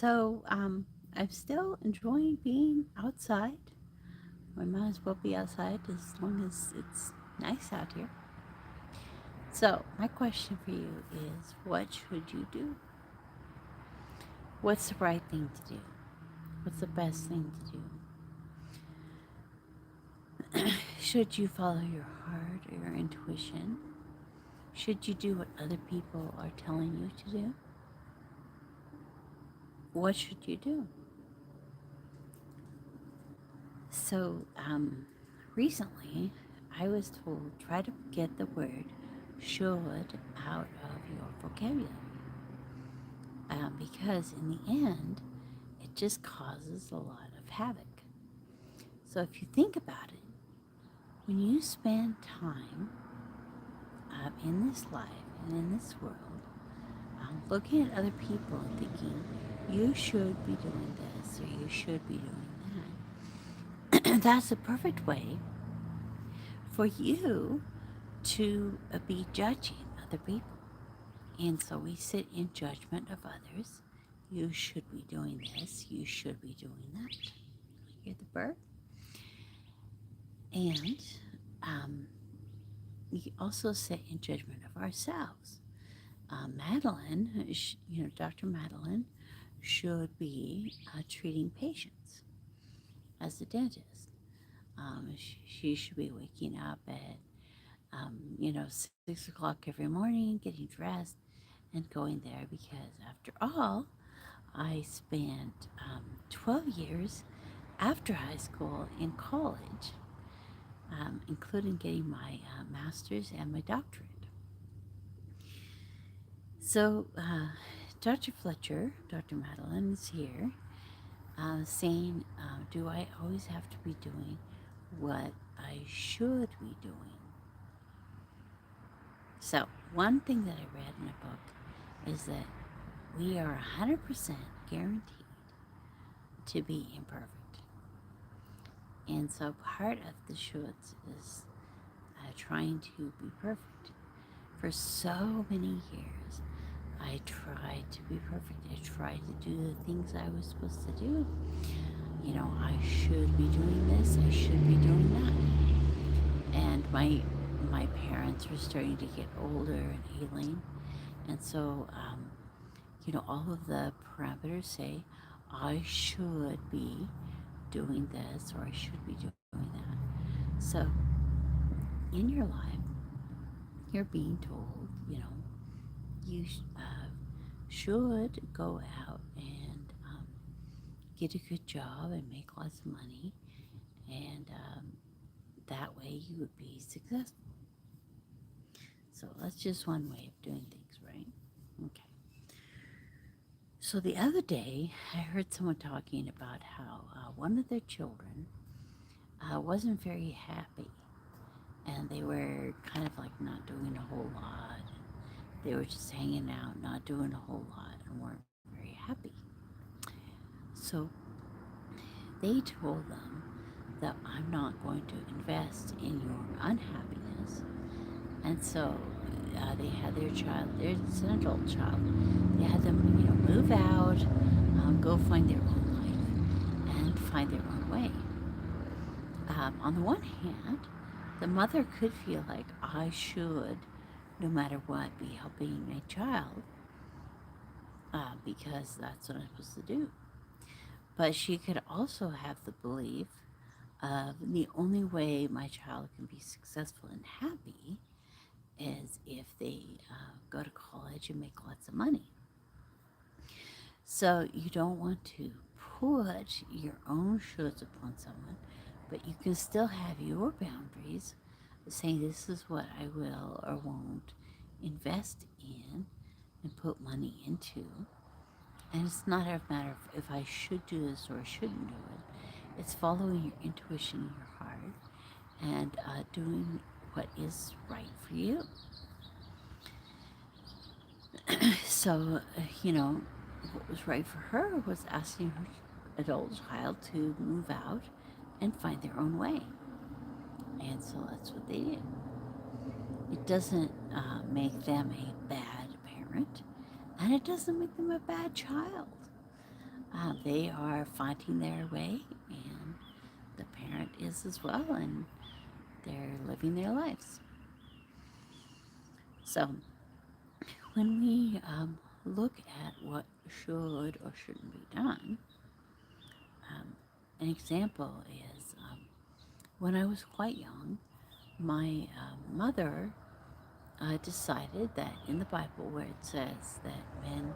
So I'm still enjoying being outside. We might as well be outside as long as it's nice out here. So my question for you is, what should you do? What's the right thing to do? What's the best thing to do? Should you follow your heart or your intuition? Should you do what other people are telling you to do? What should you do? So, recently I was told try to get the word should out of your vocabulary because in the end, it just causes a lot of havoc. So, if you think about it, when you spend time in this life and in this world, looking at other people and thinking, you should be doing this or you should be doing that, that's a perfect way for you to be judging other people. And so we sit in judgment of others. You should be doing this. You should be doing that. Hear the bird? And um, we also sit in judgment of ourselves. Madelyn, Dr. Madelyn should be treating patients as a dentist. She should be waking up at 6 o'clock every morning, getting dressed, and going there because, after all, I spent 12 years after high school in college, including getting my master's and my doctorate. So, Dr. Fletcher, Dr. Madelyn, is here saying, do I always have to be doing what I should be doing? So, one thing that I read in a book is that we are 100% guaranteed to be imperfect. And so part of the shoulds is trying to be perfect. For so many years, I tried to be perfect. I tried to do the things I was supposed to do. I should be doing this. I should be doing that. And my parents were starting to get older and ailing. And so, all of the parameters say I should be doing this or I should be doing that. So in your life, you're being told, you should go out and get a good job and make lots of money, and that way you would be successful. So that's just one way of doing things, right? Okay. So the other day, I heard someone talking about how one of their children wasn't very happy, and they were kind of like not doing a whole lot. They were just hanging out, not doing a whole lot, and weren't very happy. So they told them that I'm not going to invest in your unhappiness. And so they had their child, it's an adult child, they had them, move out, go find their own life, and find their own way. On the one hand, the mother could feel like I should, no matter what, be helping my child because that's what I'm supposed to do. But she could also have the belief of the only way my child can be successful and happy is if they go to college and make lots of money. So you don't want to put your own shoulds upon someone, but you can still have your boundaries, saying this is what I will or won't invest in and put money into. And it's not a matter of if I should do this or I shouldn't do it. It's following your intuition in your heart and doing what is right for you. So, what was right for her was asking her adult child to move out and find their own way. And so that's what they did. It doesn't make them a bad parent, and it doesn't make them a bad child. They are finding their way, and the parent is as well, and they're living their lives. So when we look at what should or shouldn't be done, um, an example is when I was quite young, my mother decided that in the Bible, where it says that men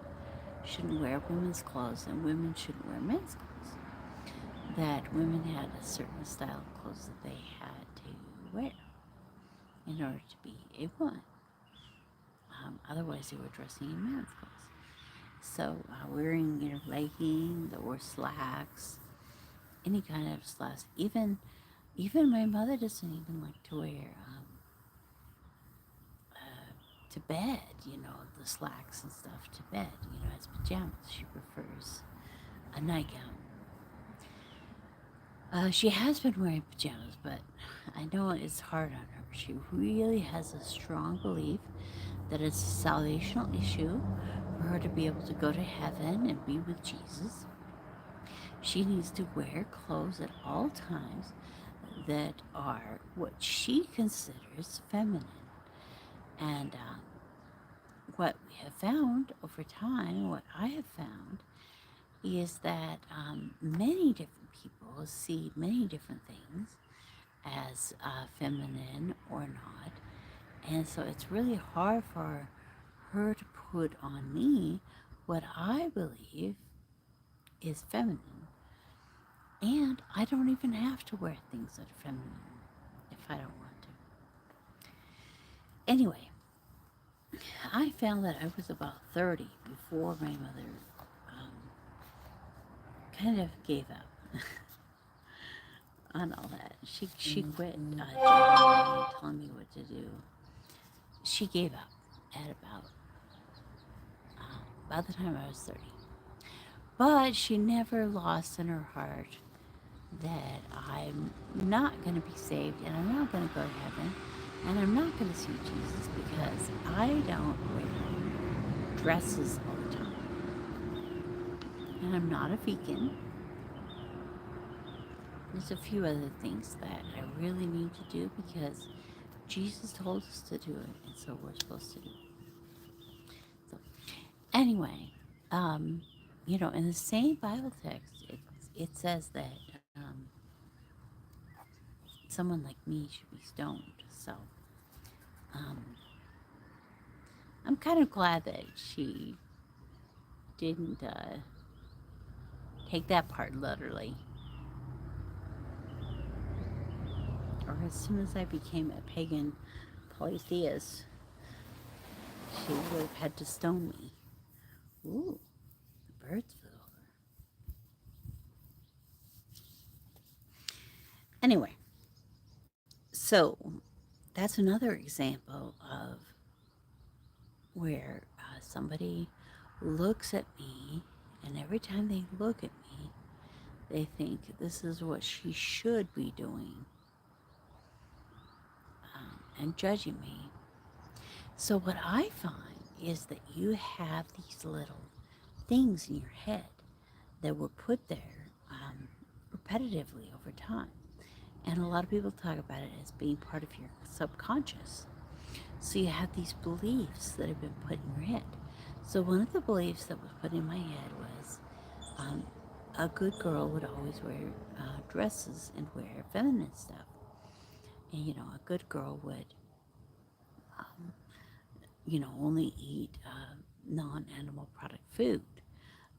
shouldn't wear women's clothes and women shouldn't wear men's clothes, that women had a certain style of clothes that they had to wear in order to be a woman. Otherwise, they were dressing in men's clothes. So, wearing leggings or slacks, any kind of slacks, even my mother doesn't even like to wear to bed, the slacks and stuff to bed, as pajamas. She prefers a nightgown. She has been wearing pajamas, but I know it's hard on her. She really has a strong belief that it's a salvational issue for her to be able to go to heaven and be with Jesus. She needs to wear clothes at all times that are what she considers feminine. And what we have found over time, what I have found, is that many different people see many different things as feminine or not. And so it's really hard for her to put on me what I believe is feminine. And I don't even have to wear things that are feminine if I don't want to. Anyway, I found that I was about 30 before my mother um, kind of gave up on all that. She quit judging me and telling me what to do. She gave up at about the time I was 30. But she never lost in her heart that I'm not going to be saved and I'm not going to go to heaven and I'm not going to see Jesus because I don't wear dresses all the time. And I'm not a vegan. There's a few other things that I really need to do because Jesus told us to do it, and so we're supposed to do it. So, anyway, in the same Bible text, it says that someone like me should be stoned. So, um, I'm kind of glad that she didn't take that part literally. Or as soon as I became a pagan polytheist, she would have had to stone me. Ooh, the birds flew over. Anyway, so that's another example of where somebody looks at me, and every time they look at me, they think this is what she should be doing and judging me. So, what I find is that you have these little things in your head that were put there repetitively over time. And a lot of people talk about it as being part of your subconscious. So you have these beliefs that have been put in your head. So one of the beliefs that was put in my head was um, a good girl would always wear dresses and wear feminine stuff. And, a good girl would, only eat non-animal product food.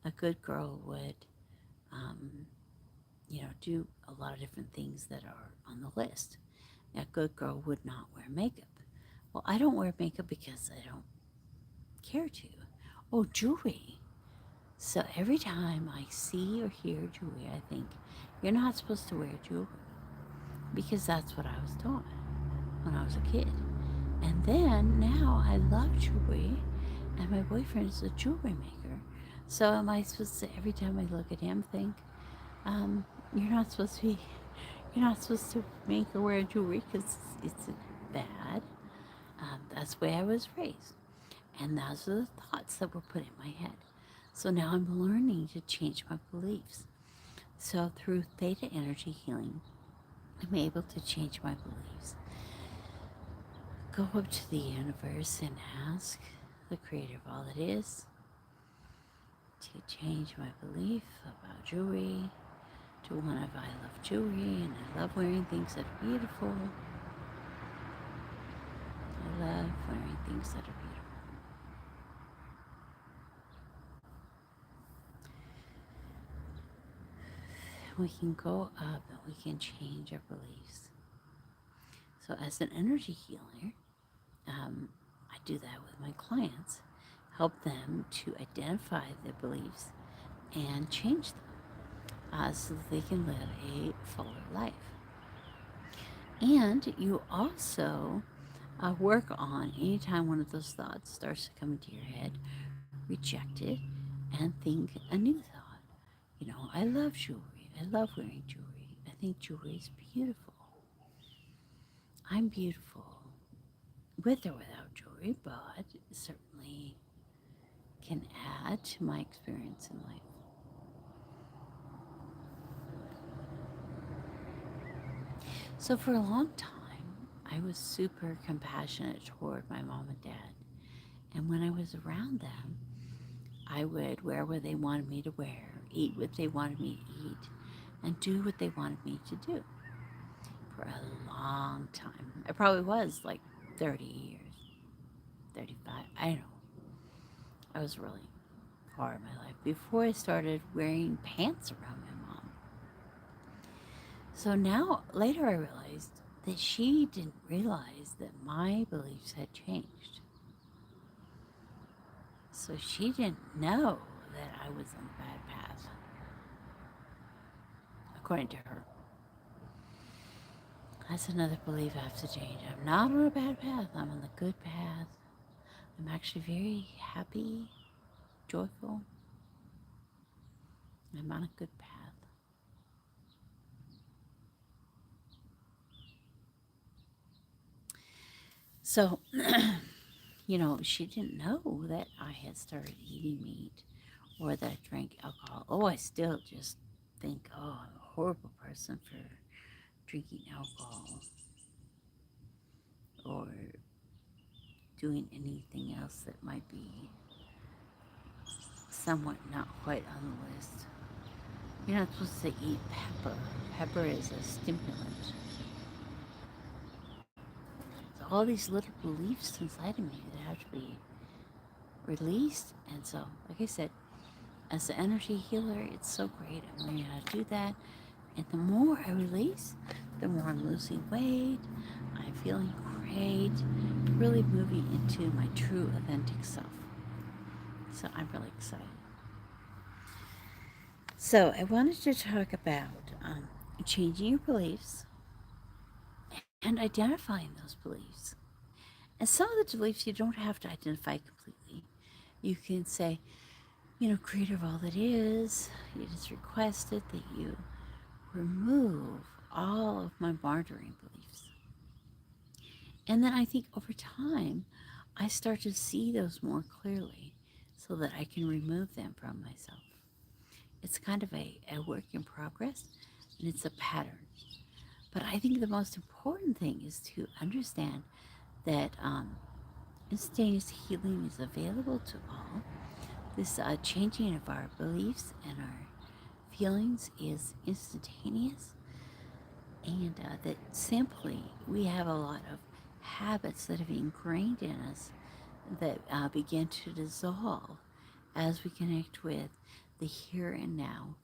A good girl would, um, do a lot of different things that are on the list. A good girl would not wear makeup. Well, I don't wear makeup because I don't care to. Oh, jewelry. So every time I see or hear jewelry, I think, you're not supposed to wear jewelry because that's what I was taught when I was a kid. And then now I love jewelry, and my boyfriend is a jewelry maker. So am I supposed to, every time I look at him, think, you're not supposed to be, you're not supposed to make or wear jewelry because it's bad. That's the way I was raised. And those are the thoughts that were put in my head. So now I'm learning to change my beliefs. So through theta energy healing, I'm able to change my beliefs. Go up to the universe and ask the creator of all that is to change my belief about jewelry to one of I love jewelry and I love wearing things that are beautiful. I love wearing things that are beautiful. We can go up and we can change our beliefs. So as an energy healer, I do that with my clients, help them to identify their beliefs and change them so that they can live a fuller life. And you also work on anytime one of those thoughts starts to come into your head, reject it and think a new thought. You know, I love jewelry. I love wearing jewelry. I think jewelry is beautiful. I'm beautiful with or without jewelry, but certainly can add to my experience in life. So for a long time, I was super compassionate toward my mom and dad. And when I was around them, I would wear what they wanted me to wear, eat what they wanted me to eat, and do what they wanted me to do for a long time. It probably was like 30 years, 35, I don't know. I was really far in my life before I started wearing pants around my mom. So now, later I realized that she didn't realize that my beliefs had changed. So she didn't know that I was on the bad path, according to her. That's another belief I have to change. I'm not on a bad path, I'm on the good path. I'm actually very happy, joyful. I'm on a good path. So, you know, she didn't know that I had started eating meat or that I drank alcohol. Oh, I still just think, oh, I'm a horrible person for drinking alcohol or doing anything else that might be somewhat not quite on the list. You're not supposed to eat pepper. Pepper is a stimulant. So all these little beliefs inside of me that have to be released. And so, like I said, as an energy healer, it's so great. I'm learning how to do that. And the more I release, the more I'm losing weight. I'm feeling great, really moving into my true, authentic self. So I'm really excited. So I wanted to talk about changing your beliefs and identifying those beliefs. And some of the beliefs you don't have to identify completely. You can say, you know, creator of all that is, it is requested that you remove all of my martyring beliefs. And then I think over time, I start to see those more clearly so that I can remove them from myself. It's kind of a work in progress and it's a pattern. But I think the most important thing is to understand that instantaneous healing is available to all. This changing of our beliefs and our feelings is instantaneous, and that simply we have a lot of habits that have ingrained in us that begin to dissolve as we connect with the here and now,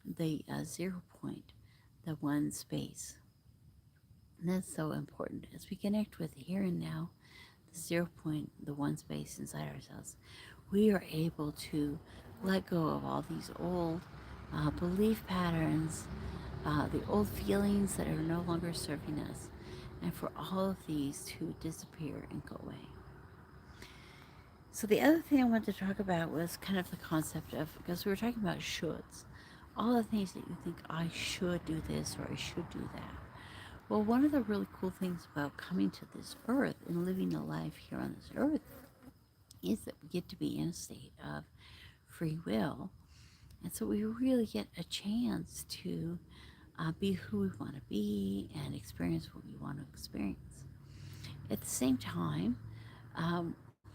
the 0 point, the one space. And that's so important. As we connect with the here and now, the 0 point, the one space inside ourselves, we are able to let go of all these old belief patterns, the old feelings that are no longer serving us, and for all of these to disappear and go away. So the other thing I wanted to talk about was kind of the concept of, because we were talking about shoulds, all the things that you think, I should do this or I should do that. Well, one of the really cool things about coming to this earth and living a life here on this earth is that we get to be in a state of free will. And so we really get a chance to be who we want to be and experience what we want to experience. At the same time,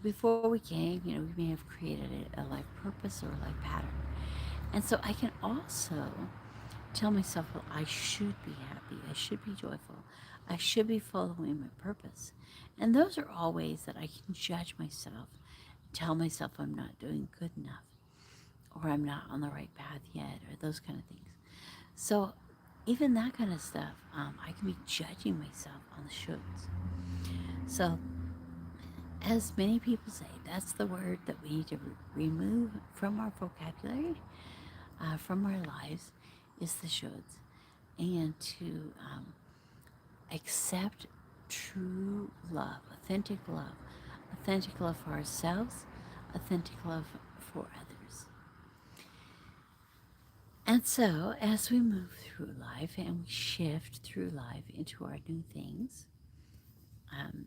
before we came, we may have created a life purpose or a life pattern. And so I can also tell myself, well, I should be happy. I should be joyful. I should be following my purpose. And those are all ways that I can judge myself, tell myself I'm not doing good enough, or I'm not on the right path yet, or those kind of things. So even that kind of stuff, I can be judging myself on the shoulds. So as many people say, that's the word that we need to remove from our vocabulary, from our lives, is the shoulds, and to accept true love, authentic love for ourselves, authentic love for others. And so, as we move through life and we shift through life into our new things, um,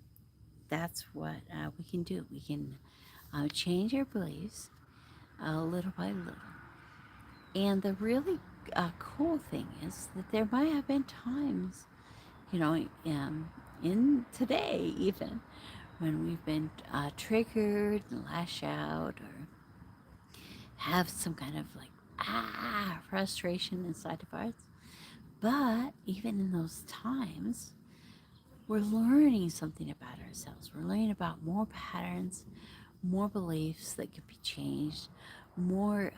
that's what we can do. We can change our beliefs little by little. And the really cool thing is that there might have been times, in today even, when we've been triggered and lash out or have some kind of like frustration inside of us. But even in those times, we're learning something about ourselves. We're learning about more patterns, more beliefs that could be changed, more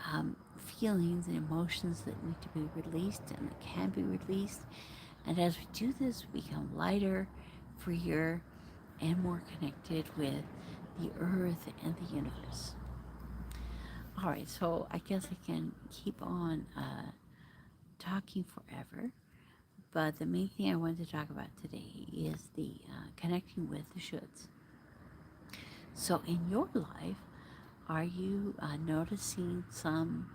feelings and emotions that need to be released and that can be released. And as we do this, we become lighter, freer, and more connected with the earth and the universe. All right, so I guess I can keep on talking forever, but the main thing I wanted to talk about today is the connecting with the shoulds. So in your life, are you noticing some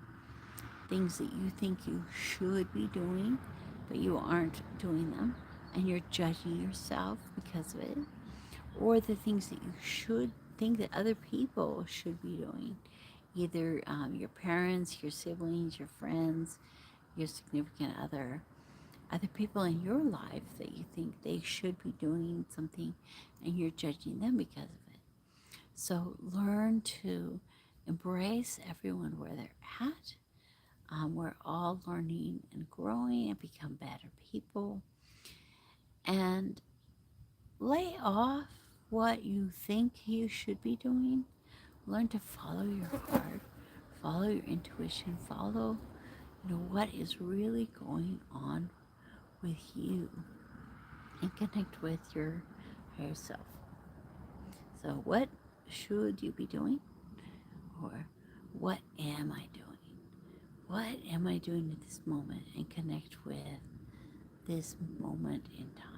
things that you think you should be doing, but you aren't doing them, and you're judging yourself because of it? Or the things that you should think that other people should be doing, either your parents, your siblings, your friends, your significant other people in your life that you think they should be doing something, and you're judging them because of it. So learn to embrace everyone where they're at. We're all learning and growing and become better people. And lay off what you think you should be doing. Learn to follow your heart, follow your intuition, follow what is really going on with you, and connect with your higher self. So what should you be doing? Or what am I doing? What am I doing at this moment? And connect with this moment in time.